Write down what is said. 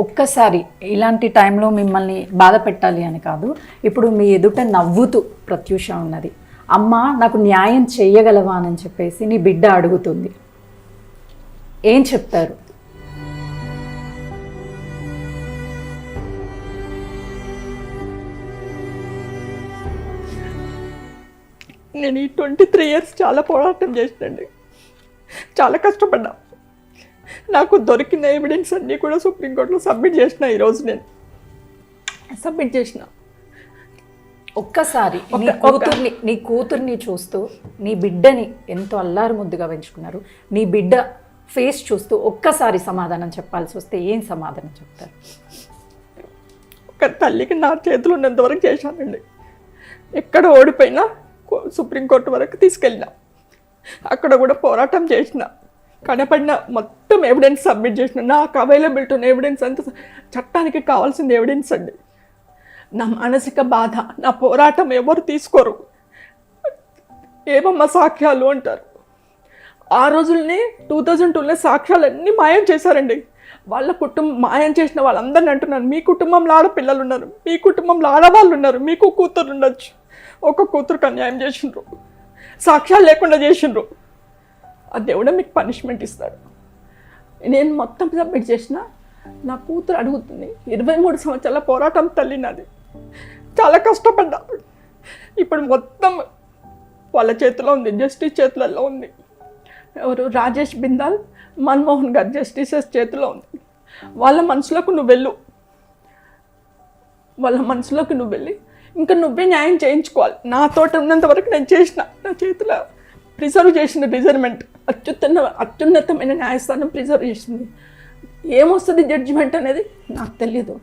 ఒక్కసారి ఇలాంటి టైంలో మిమ్మల్ని బాధ పెట్టాలి అని కాదు, ఇప్పుడు మీ ఎదుట నవ్వుతూ ప్రత్యూష ఉన్నది, అమ్మ నాకు న్యాయం చేయగలవా అని చెప్పేసి నీ బిడ్డ అడుగుతుంది, ఏం చెప్తారు? నేను ఈ 23 years చాలా పోరాటం చేసినండి, చాలా కష్టపడ్డా. నాకు దొరికిన ఎవిడెన్స్ అన్నీ కూడా సుప్రీంకోర్టులో సబ్మిట్ చేసిన. ఈరోజు నేను సబ్మిట్ చేసిన. ఒక్కసారి నీ కూతుర్ని చూస్తూ నీ బిడ్డని ఎంతో అల్లారు ముద్దుగా పెంచుకున్నారు, నీ బిడ్డ ఫేస్ చూస్తూ ఒక్కసారి సమాధానం చెప్పాల్సి వస్తే ఏం సమాధానం చెప్తారు? ఒక తల్లికి నా చేతులు ఉన్నంత వరకు చేశానండి. ఎక్కడ ఓడిపోయినా సుప్రీంకోర్టు వరకు తీసుకెళ్ళిన, అక్కడ కూడా పోరాటం చేసిన, కనపడిన మొత్తం ఎవిడెన్స్ సబ్మిట్ చేసిన. నాకు అవైలబిలిటీ ఉన్న ఎవిడెన్స్ అంతా, చట్టానికి కావాల్సిన ఎవిడెన్స్ అండి. నా మానసిక బాధ, నా పోరాటం ఎవరు తీసుకోరు. ఏమమ్మా సాక్ష్యాలు అంటారు. ఆ రోజుల్ని 2002లో సాక్ష్యాలన్నీ మాయం చేశారండి. వాళ్ళ కుటుంబం మాయం చేసిన వాళ్ళందరినీ అంటున్నాను, మీ కుటుంబంలో ఆడపిల్లలు ఉన్నారు, మీ కుటుంబంలో ఆడవాళ్ళు ఉన్నారు, మీకు కూతురు ఉండొచ్చు. ఒక కూతురుకి అన్యాయం చేసిండ్రు, సాక్ష్యాలు లేకుండా చేసిండ్రు. ఆ దేవుడే మీకు పనిష్మెంట్ ఇస్తాడు. నేను మొత్తం సబ్మిట్ చేసిన. నా కూతురు అడుగుతుంది, 23 సంవత్సరాల పోరాటం తల్లి నాది, చాలా కష్టపడ్డా. ఇప్పుడు మొత్తం వాళ్ళ చేతిలో ఉంది, జస్టిస్ చేతులలో ఉంది. ఎవరు? రాజేష్ బిందాల్, మన్మోహన్ గారు జస్టిసెస్ చేతిలో ఉంది. వాళ్ళ మనసులోకి నువ్వు వెళ్ళు, వాళ్ళ మనసులోకి నువ్వు వెళ్ళి ఇంకా నువ్వే న్యాయం చేయించుకోవాలి. నాతోటి ఉన్నంత వరకు నేను చేసిన, నా చేతిలో ప్రిజర్వ్ చేసిన రిజర్వ్మెంట్, అత్యున్నతమైన న్యాయస్థానం ప్రిజర్వ్ చేసింది. ఏమొస్తుంది జడ్జిమెంట్ అనేది నాకు తెలియదు.